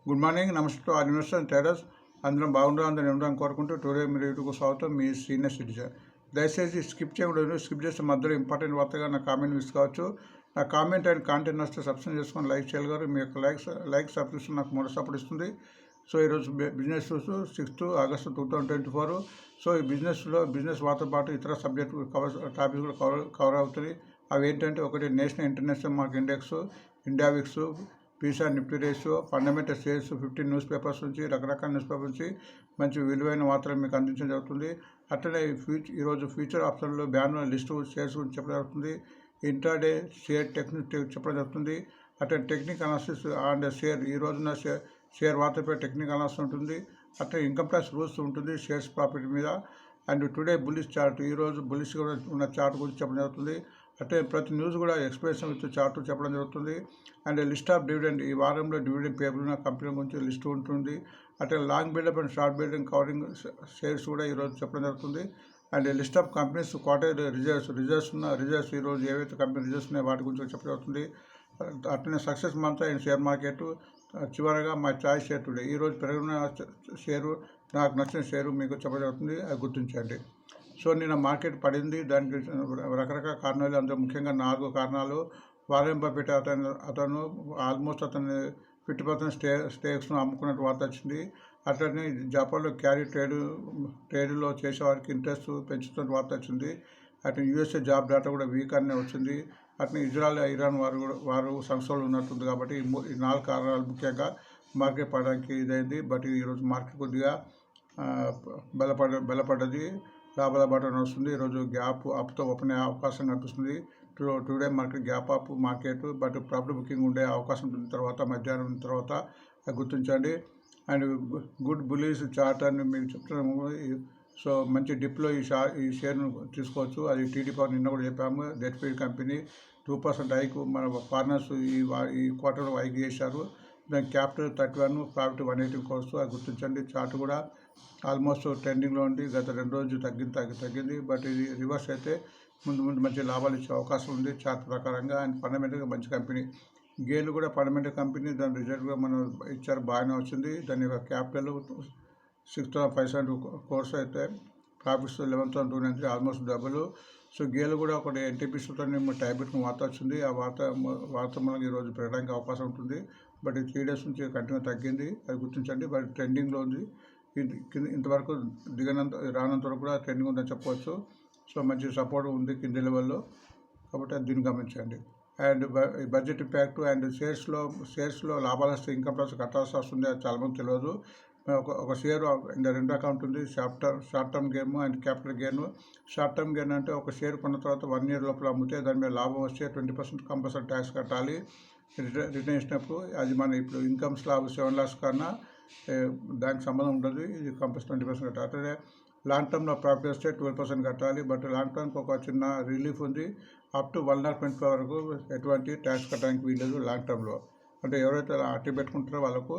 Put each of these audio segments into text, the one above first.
Good morning, నమస్తే to all investors and traders. అందరం బాగుండాలి, అందరం ఉండడం కోరుకుంటూ టుడే మీరు యూట్యూబ్కు స్వాగతం. మీ సీనియర్ సిటిజన్. దయచేసి స్కిప్ చేయకూడదు. స్కిప్ చేస్తే మధ్యలో ఇంపార్టెంట్ వార్తగా నా కామెంట్ మిస్ కావచ్చు. నా కామెంట్ అండ్ కాంటెంట్ వస్తే సబ్స్క్రైబ్ చేసుకొని లైక్ చేయగలరు. మీ యొక్క లైక్ సబ్స్క్రిప్షన్ నాకు మొదటి సపోర్ట్ ఇస్తుంది. సో ఈరోజు బిజినెస్ 6 ఆగస్టు 2024. సో ఈ బిజినెస్ వార్త పాటు ఇతర సబ్జెక్ట్ టాపిక్స్ కూడా కవర్ అవుతుంది. అవి ఏంటంటే, ఒకటి national international market index, India VIX, Pisa Nifty ratio, fundamental shares, 15 news papers నుంచి, రకరకాల న్యూస్ పేపర్స్ నుంచి మంచి విలువైన వార్తలు మీకు అందించడం జరుగుతుంది. అట్లనే ఈరోజు ఫ్యూచర్ ఆప్షన్లో బ్యాన్ లిస్టు షేర్స్ గురించి చెప్పడం జరుగుతుంది. ఇంట్రాడే షేర్ టెక్నిక్ చెప్పడం జరుగుతుంది. అట్లా టెక్నిక్ అనాలిసిస్ అండ్ షేర్, ఈ రోజున షేర్ వార్తపై టెక్నిక్ అనాలిసిస్ ఉంటుంది. అట్లా ఇన్కమ్ ట్యాక్స్ రూల్స్ ఉంటుంది షేర్స్ ప్రాఫిట్ మీద. అండ్ టుడే బుల్లిష్ చార్ట్, ఈరోజు బుల్లిష్ కూడా ఉన్న చార్ట్ గురించి చెప్పడం జరుగుతుంది. అంటే ప్రతి న్యూస్ కూడా ఎక్స్ప్రెషన్ విత్ చార్ట్ చెప్పడం జరుగుతుంది. అండ్ లిస్ట్ ఆఫ్ డివిడెండ్, ఈ వారంలో డివిడెండ్ పేబుల్ ఉన్న కంపెనీ గురించి లిస్ట్ ఉంటుంది. అట్లా long buildup and short building covering shares కూడా ఈరోజు చెప్పడం జరుగుతుంది. And list of companies quarter reserves ఈరోజు ఏవైతే కంపెనీ రిజర్వ్స్ ఉన్నాయో వాటి గురించి చెప్పడం జరుగుతుంది. అట్లనే success month and share market. చివరగా మై చాయిస్ షేర్ టుడే, ఈరోజు పెరిగిన షేరు, నాకు నచ్చిన షేరు మీకు చెప్పడం జరుగుతుంది. అది గుర్తించండి. సో నిన్న మార్కెట్ పడింది. దానికి రకరకాల కారణాలు, అందులో ముఖ్యంగా 4 కారణాలు. వారెన్ బఫెట్ అతను ఆల్మోస్ట్ 50% స్టేక్స్ను అమ్ముకున్నట్టు వార్త వచ్చింది. అట్లనే జపాన్లో క్యారీ ట్రేడ్లో చేసేవారికి ఇంట్రెస్ట్ పెంచుతున్న వార్త వచ్చింది. అట్లా యూఎస్ఏ జాబ్ డేటా కూడా వీక్ అనే వచ్చింది. అట్లా ఇజ్రాయెల్, ఇరాన్ వారు సంస్థలు ఉన్నట్టుంది. కాబట్టి ఈ 4 కారణాలు ముఖ్యంగా మార్కెట్ పడడానికి ఇదైంది. బట్ ఈరోజు మార్కెట్ కొద్దిగా బలపడ్డది, లాభాల బాట నడుస్తుంది. ఈరోజు గ్యాప్ అప్తో ఓపెన్ అయ్యే అవకాశం కనిపిస్తుంది. Today market gap up market, but profit booking ఉండే అవకాశం ఉంటుంది తర్వాత, మధ్యాహ్నం తర్వాత. గుర్తించండి. అండ్ గుడ్ బుల్లిష్ చార్ట్ అని మీకు చెప్తున్నాము. సో మంచి డిప్లో ఈ షేర్ను తీసుకోవచ్చు. అది టీడీ పవర్ నిన్న కూడా చెప్పాము. డెట్ ఫీడ్ కంపెనీ 2% హైక్ మన ఫారినర్స్ ఈ క్వార్టర్లో హైక్ చేశారు. దాని క్యాపిటల్ 31, ప్రాఫిట్ 180 crores. అది గుర్తించండి. చార్ట్ కూడా ఆల్మోస్ట్ ట్రెండింగ్లో ఉంది. గత 2 రోజులు తగ్గింది. బట్ ఇది రివర్స్ అయితే ముందు మంచి లాభాలు ఇచ్చే అవకాశం ఉంది చార్ట్ ప్రకారంగా. అండ్ ఫండమెంటల్గా మంచి కంపెనీ. గేల్ కూడా ఫండమెంటల్ కంపెనీ. దాని రిజల్ట్ కూడా మనం ఇచ్చారు, బాగానే వచ్చింది. దాని యొక్క క్యాపిటల్ 6,500 crores అయితే profits 11,293, almost double. So Gayle కూడా ఒకటి ఎన్టీపీసీతో టైబెట్ను వార్త వచ్చింది. ఆ వార్త మనకి ఈరోజు పెరగడానికి అవకాశం ఉంటుంది. బట్ 3 days నుంచి కంటిన్యూ తగ్గింది. అది గుర్తించండి. బట్ ట్రెండింగ్లో ఉంది. ఇంతవరకు రానంత వరకు కూడా ట్రెండింగ్ ఉందని చెప్పవచ్చు. సో మంచి సపోర్ట్ ఉంది కింది లెవెల్లో, కాబట్టి అది దీన్ని గమనించండి. అండ్ బడ్జెట్ ఇంపాక్ట్ అండ్ షేర్స్లో లాభాలు వస్తే ఇన్కమ్ ట్యాక్స్ కట్టాల్సి వస్తుంది. అది చాలామంది తెలియదు. ఒక షేర్ ఇంకా 2 అకౌంట్ ఉంది, short term gain and capital gain. Short term gain అంటే ఒక షేర్ కొన్న తర్వాత 1 year లోపల అమ్మితే దాని మీద లాభం వస్తే 20% కంపల్సరీ ట్యాక్స్ కట్టాలి రిటర్న్ ఇచ్చినప్పుడు. అది మన ఇప్పుడు ఇన్కమ్ స్లాబ్ 7 lakhs కన్నా దానికి సంబంధం ఉండదు. ఇది కంపల్సరీ 20% కట్టాలి. అట్లనే లాంగ్ టర్మ్లో ప్రాఫిట్ వస్తే 12% కట్టాలి. బట్ లాంగ్ టర్మ్కి ఒక చిన్న రిలీఫ్ ఉంది. అప్ టు 1,25,000 వరకు ఎటువంటి ట్యాక్స్ కట్టడానికి వీల్లేదు లాంగ్ టర్మ్లో. అంటే ఎవరైతే అట్టి పెట్టుకుంటారో వాళ్ళకు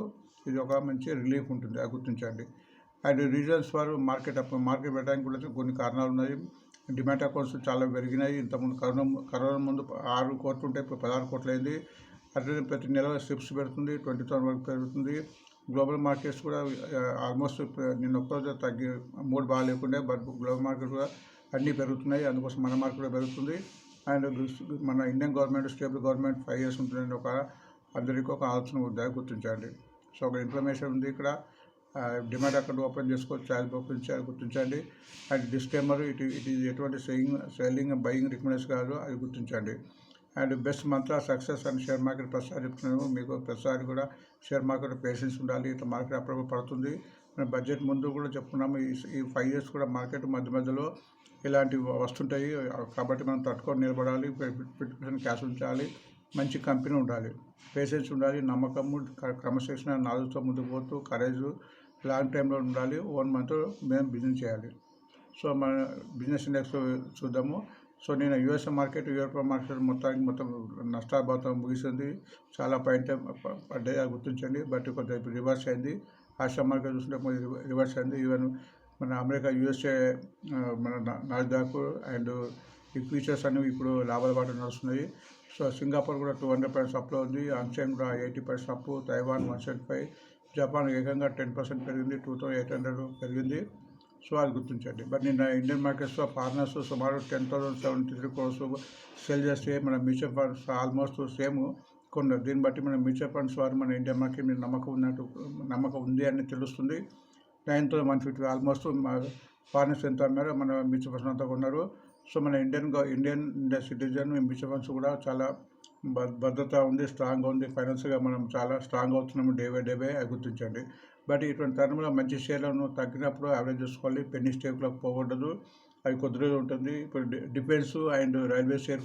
ఇది ఒక మంచి రిలీఫ్ ఉంటుంది. అది గుర్తించండి. అండ్ రీజన్స్ ఫర్ మార్కెట్ పెట్టడానికి కూడా కొన్ని కారణాలు ఉన్నాయి. డిమాట్ అకౌంట్స్ చాలా పెరిగినాయి. ఇంతకుముందు కరోనా ముందు 6 కోట్లు ఉంటే ఇప్పుడు 16 కోట్లు అయింది. అట్లనే ప్రతి నెల స్ట్రిప్స్ పెడుతుంది, 20,000 వరకు పెరుగుతుంది. గ్లోబల్ మార్కెట్స్ కూడా ఆల్మోస్ట్ నిన్న ఒక్కరోజు తగ్గి 3 బాగా లేకుండే. బట్ గ్లోబల్ మార్కెట్ కూడా అన్నీ పెరుగుతున్నాయి. అందుకోసం మన మార్కెట్ కూడా పెరుగుతుంది. అండ్ మన Indian government stable government 5 years ఉంటుందని అందరికీ ఒక ఆలోచన ఉంది. గుర్తించండి. సో ఒక ఇన్ఫర్మేషన్ ఉంది ఇక్కడ. డిమాట్ అకౌంట్ ఓపెన్ చేసుకోవచ్చు, అది ఓపెన్ చేయాలి, గుర్తించండి. అండ్ డిస్క్లైమర్, ఇది ఎటువంటి సెల్లింగ్ అండ్ బయింగ్ రికమెండేషన్ కాదు, అది గుర్తించండి. And best Mantra success and share market ప్రతిసారి చెప్తున్నాము మీకు. ప్రతిసారి కూడా షేర్ మార్కెట్ పేషెన్స్ ఉండాలి. ఇట్లా మార్కెట్ అప్పుడప్పుడు పడుతుంది. మనం బడ్జెట్ ముందు కూడా చెప్పుకున్నాము. ఈ 5 years కూడా మార్కెట్ మధ్యలో ఇలాంటివి వస్తుంటాయి. కాబట్టి మనం తట్టుకొని నిలబడాలి. 50% క్యాష్ ఉంచాలి. మంచి కంపెనీ ఉండాలి, పేషెన్స్ ఉండాలి, నమ్మకము, క్రమశిక్షణ, నాలెడ్జ్తో ముందుకు పోతూ కరేజ్, లాంగ్ టైంలో ఉండాలి. 1 month మేము బిజినెస్ చేయాలి. సో మన బిజినెస్ ఇండెక్స్ చూద్దాము. సో నేను యూఎస్ఏ మార్కెట్, యూరోపియన్ మార్కెట్ మొత్తం నష్టాభాతం ముగిసింది. చాలా పడ్డాయి, అది గుర్తించండి. బట్ కొంచెం ఇప్పుడు రివర్స్ అయింది. ఆసియా మార్కెట్ చూస్తుంటే రివర్స్ అయింది. ఈవెన్ మన అమెరికా, యూఎస్ఏ, మన నాస్డాక్ అండ్ ఈ ఫ్యూచర్స్ అనేవి ఇప్పుడు లాభాల బాట నడుస్తున్నాయి. సో సింగపూర్ కూడా 200% అప్లో ఉంది. ఆన్సైన్ కూడా 80% అప్పు. తైవాన్ 175. జపాన్ ఏకంగా 10% పెరిగింది. 2800 పెరిగింది. సో అది గుర్తించండి. బట్ నిన్న ఇండియన్ మార్కెట్స్లో ఫారినర్స్ సుమారు 10,073 crores సెల్ చేస్తే మన మ్యూచువల్ ఫండ్స్ ఆల్మోస్ట్ సేమ్ కొన్నారు. దీన్ని బట్టి మన మ్యూచువల్ ఫండ్స్ వారు మన ఇండియన్ మార్కెట్ మీద నమ్మకం ఉంది అని తెలుస్తుంది. 9,150 ఆల్మోస్ట్ ఫారినర్స్ ఎంత అమ్మారో మన మ్యూచువల్ ఫండ్స్ అంతా కొన్నారు. సో మన ఇండియన్ సిటిజన్ మ్యూచువల్ ఫండ్స్ కూడా చాలా భద్రత ఉంది, స్ట్రాంగ్గా ఉంది. ఫైనాన్స్గా మనం చాలా స్ట్రాంగ్ అవుతున్నాము డే బై అది గుర్తించండి. బట్ ఇటువంటి టర్మ్లో మంచి షేర్లను తగ్గినప్పుడు యావరేజ్ చేసుకోవాలి. పెన్నీ స్టేక్లోకి పోకూడదు. అది కొద్ది రోజులు ఉంటుంది. ఇప్పుడు డిఫెన్స్ అండ్ రైల్వే షేర్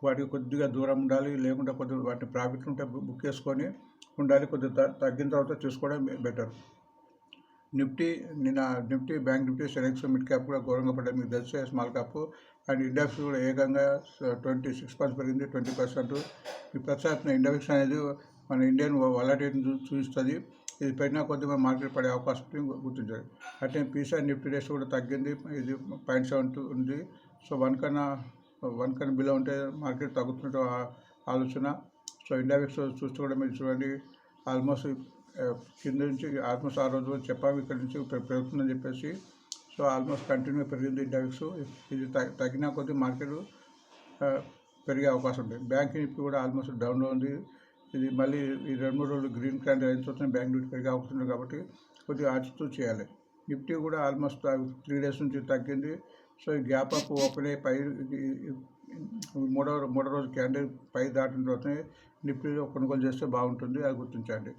వాటికి కొద్దిగా దూరం ఉండాలి. లేకుంటే కొద్దిగా వాటి ప్రాఫిట్ ఉంటే బుక్ చేసుకొని ఉండాలి. కొద్దిగా తగ్గిన తర్వాత చూసుకోవడం better. Nifty bank Nifty Sensex mid cap కూడా ఘోరంగా పడ్డాయి. మీకు తెలిసే స్మాల్ క్యాప్ అండ్ ఇండెక్స్ కూడా ఏకంగా 26% పెరిగింది. 20%. ఈ ప్రస్తుతం ఇండెక్స్ అనేది మన ఇండియన్ వాలటిలిటీని చూపిస్తుంది. ఇది పెరిగినా కొద్దిగా మన మార్కెట్ పడే అవకాశం గుర్తించాలి. అట్లే పీసీ నిఫ్టీ డేస్ కూడా తగ్గింది. ఇది 0.72 ఉంది. సో వన్ కన్నా బిలో ఉంటే మార్కెట్ తగ్గుతున్నట్టు ఆలోచన. సో ఇండెక్స్ చూస్తూ కూడా మీరు చూడండి. ఆల్మోస్ట్ కింద నుంచి ఆల్మోస్ట్ ఆ రోజు చెప్పాము ఇక్కడ నుంచి పెరుగుతుందని చెప్పేసి. సో ఆల్మోస్ట్ కంటిన్యూ పెరిగింది ఇండెక్స్. ఇది తగ్గినా కొద్ది మార్కెట్ పెరిగే అవకాశం ఉంటుంది. బ్యాంక్ నిఫ్టీ కూడా ఆల్మోస్ట్ డౌన్లో ఉంది. ఇది మళ్ళీ ఈ 2-3 రోజులు గ్రీన్ క్యాండిల్ అయిన తర్వాత బ్యాంక్ నిఫ్టీ పెరిగే అవకాశం ఉంది కాబట్టి కొద్దిగా ఆచితూ చేయాలి. నిఫ్టీ కూడా ఆల్మోస్ట్ 3 days నుంచి తగ్గింది. సో ఈ గ్యాప్ అప్ ఓపెన్ అయ్యి పై మూడో రోజు క్యాండిల్ పై దాటిన తర్వాత నిఫ్టీలో కొనుగోలు చేస్తే బాగుంటుంది. అది గుర్తించండి.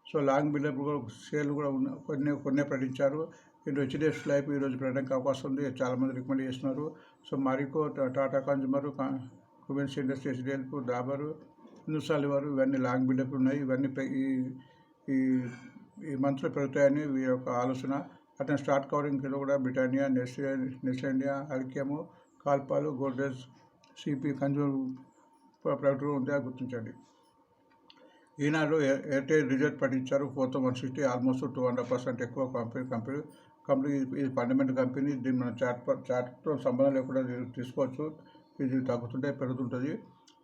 సో లాంగ్ బిల్డప్ కూడా షేర్లు కూడా కొన్ని ప్రకటించారు. ఇటు హెచ్డిఎఫ్సి లైఫ్ ఈరోజు పెట్టడానికి అవకాశం ఉంది. చాలామంది రికమెండ్ చేస్తున్నారు. సో మరికో, టాటా కన్జ్యూమర్, కుబెన్స్ industry, HDL, Dabur, Hindustan Lever ఇవన్నీ లాంగ్ బిల్డప్ ఉన్నాయి. ఇవన్నీ ఈ మంత్లో పెరుగుతాయని వీరి యొక్క ఆలోచన. అతని స్టార్ట్ కవరింగ్లో కూడా బ్రిటానియా, నెస్లే ఇండియా, అల్కెమ్, కాల్పాలు, గోడ్రేజ్, సిపి కన్జ్యూమర్ ప్రకటనలు ఉంటాయని గుర్తించండి. ఈనాడు ఎయిర్టెల్ రిజల్ట్ ప్రకటించారు. 4,160 ఆల్మోస్ట్ 200% ఎక్కువ కంపెనీ. ఇది ఫండమెంటల్ కంపెనీ. దీన్ని మన చార్ట్తో సంబంధం లేకుండా తీసుకోవచ్చు. ఇది తగ్గుతుంటే పెరుగుతుంటుంది.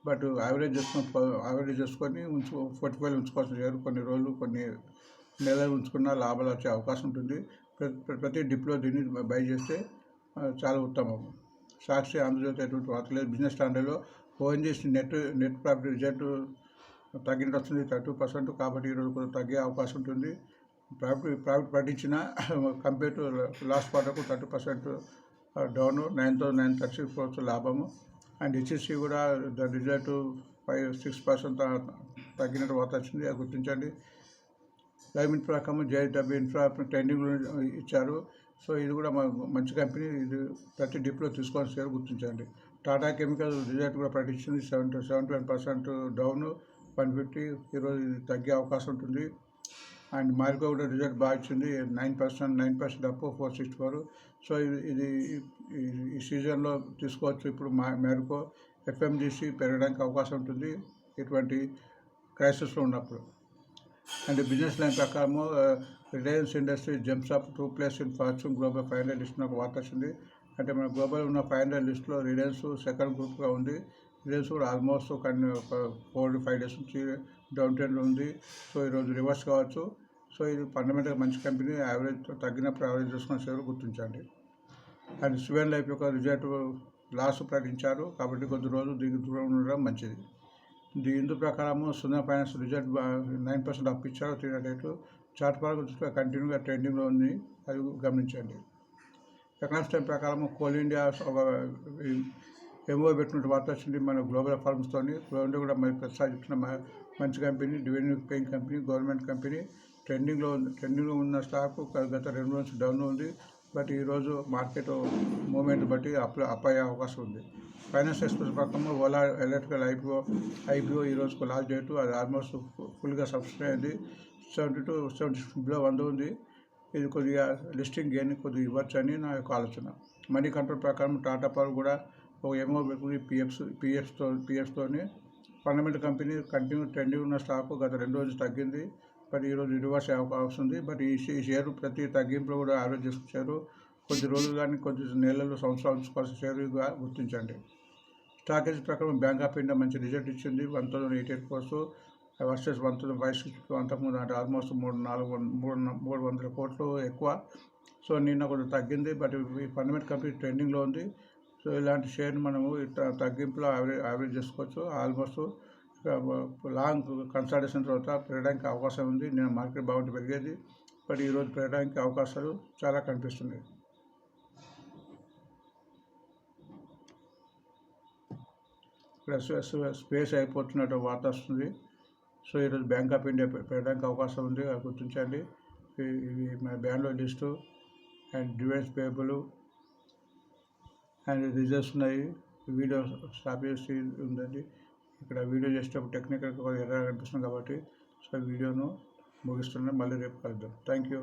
బట్ యావరేజ్ చేసుకొని 45 ఉంచుకోవాల్సిన షేర్ కొన్ని రోజులు కొన్ని నెలలు ఉంచుకున్న లాభాలు వచ్చే అవకాశం ఉంటుంది. ప్రతి డిప్లో దీన్ని బై చేస్తే చాలా ఉత్తమం. సాక్షి, ఆంధ్రజ్యోతి ఎటువంటి వార్త లేదు. బిజినెస్ స్టాండర్డ్లో ఓఎన్జీసీ నెట్ ప్రాఫిట్ రిజల్ట్ తగ్గినట్టు వస్తుంది 30%. కాబట్టి ఈరోజు కొంచెం తగ్గే అవకాశం ఉంటుంది. ప్రాఫిట్ ప్రకటించిన కంపేర్ టు లాస్ట్ క్వార్టర్కు 30% డౌన్, 9,936 crores లాభము. అండ్ హెచ్ఎస్సి కూడా దాని రిజల్ట్ 6% తగ్గినట్టు వార్త వచ్చింది. అది గుర్తించండి. Live infra JW infra trending ఇచ్చారు. సో ఇది కూడా మంచి కంపెనీ. ఇది ప్రతి డిప్లో తీసుకోవాల్సిన షేర్ గుర్తించండి. టాటా కెమికల్ రిజల్ట్ కూడా ప్రకటించింది. 71% డౌన్, 150. ఈరోజు ఇది తగ్గే అవకాశం ఉంటుంది. అండ్ మార్కో కూడా రిజల్ట్ బాగా ఇచ్చింది. 9% అప్, 464. సో ఇది ఈ సీజన్లో తీసుకోవచ్చు. ఇప్పుడు మార్కో ఎఫ్ఎంజీసీ పెరగడానికి అవకాశం ఉంటుంది ఇటువంటి క్రైసిస్లో ఉన్నప్పుడు. అండ్ బిజినెస్ లైన్ ప్రకారము Reliance industry jumps up 2 places in fortune global 500 list ఒక వార్త వచ్చింది. అంటే మన గ్లోబల్ ఉన్న 500 లిస్ట్లో రిలయన్స్ సెకండ్ గ్రూప్గా ఉంది. రిలయన్స్ కూడా ఆల్మోస్ట్ 4-5 days నుంచి డౌన్ ట్రెండ్లో ఉంది. సో ఈరోజు రివర్స్ కావచ్చు. సో ఇది ఫండమెంటల్గా మంచి కంపెనీ. యావరేజ్ తగ్గినప్పుడు యావరేజ్ చేసుకున్న షేర్ గుర్తించండి. అండ్ సువెన్ లైఫ్ యొక్క రిజల్ట్ లాస్ ప్రకటించారు. కాబట్టి కొద్ది రోజులు దీనికి దూరం ఉండడం మంచిది. ఇందు ప్రకారము సుందర ఫైనాన్స్ రిజల్ట్ 9% అప్ ఇచ్చారు. 308. చార్ట్ పరంగా కంటిన్యూగా ట్రెండింగ్లో ఉంది. అది గమనించండి. ఎకనామిక్స్ టైం ప్రకారము కోల్ ఇండియా ఒక ఎంఓ పెట్టినట్టు వార్త వచ్చింది మన గ్లోబల్ ఫార్మ్స్తో. కోల్ ఇండియా కూడా మరి ప్రస్తావించిన మంచి company, dividend paying company, government company. ట్రెండింగ్లో ఉన్న స్టాక్ గత 2 రోజుల నుంచి డౌన్లో ఉంది. బట్ ఈరోజు మార్కెట్ మూమెంట్ బట్టి అప్ అయ్యే అవకాశం ఉంది. ఫైనాన్స్ ఎక్స్ప్రెస్ ప్రకారం ఓలా ఎలక్ట్రికల్ ఐపీఓ ఈరోజు లాస్ట్ డేటు. అది ఆల్మోస్ట్ ఫుల్గా సబ్స్క్రైబ్ అయింది. 70-76 బిలో 100 ఉంది. ఇది కొద్దిగా లిస్టింగ్ గెయిన్ కొద్దిగా ఇవ్వచ్చు అని నా యొక్క ఆలోచన. మనీ కంట్రోల్ ప్రకారం టాటా పవర్ కూడా ఒక ఎంఓ పెట్టుకుని పిఎఫ్స్తోని ఫండమెంటల్ కంపెనీ కంటిన్యూ ట్రెండింగ్ ఉన్న స్టాక్ గత 2 రోజులు తగ్గింది. బట్ ఈరోజు రివర్స్ అయ్యే అవకాశం ఉంది. బట్ ఈ షేరు ప్రతి తగ్గింపులో కూడా యావరేజ్ చేసుకొచ్చారు. కొద్ది రోజులు కానీ కొద్ది నెలలు సంవత్సరాలు ఉంచుకోవాల్సిన షేరుగా గుర్తించండి. స్టాకేజ్ ప్రకారం బ్యాంక్ ఆఫ్ ఇండియా మంచి రిజల్ట్ ఇచ్చింది. 1088 crores వర్సెస్ 1560 అంతకుముందు, అంటే ఆల్మోస్ట్ 300 కోట్లు ఎక్కువ. సో నిన్న కొంచెం తగ్గింది, బట్ ఈ ఫండమెంటల్ కంపెనీ ట్రెండింగ్లో ఉంది. సో ఇలాంటి షేర్ని మనము తగ్గింపులో యావరేజ్ చేసుకోవచ్చు. ఆల్మోస్ట్ లాంగ్ కన్సల్టేషన్ తర్వాత పెరగడానికి అవకాశం ఉంది. నేను మార్కెట్ బాగుంటే పెరిగేది, బట్ ఈరోజు పెరగడానికి అవకాశాలు చాలా కనిపిస్తున్నాయి. ఇక్కడ స్పేస్ అయిపోతున్నట్టు వార్త వస్తుంది. సో ఈరోజు బ్యాంక్ ఆఫ్ ఇండియా పెరగడానికి అవకాశం ఉంది, అది గుర్తించండి. ఇవి మన బ్యాండ్లో list and divines payable and reserves ఉన్నాయి. వీడియో స్టాప్ చేసి ఉందండి. ఇక్కడ వీడియో చేసేటప్పుడు టెక్నికల్ ఎర్రర్ కనిపిస్తుంది కాబట్టి సో వీడియోను ముగిస్తున్నాను. మళ్ళీ రేపు కలుద్దాం. Thank you.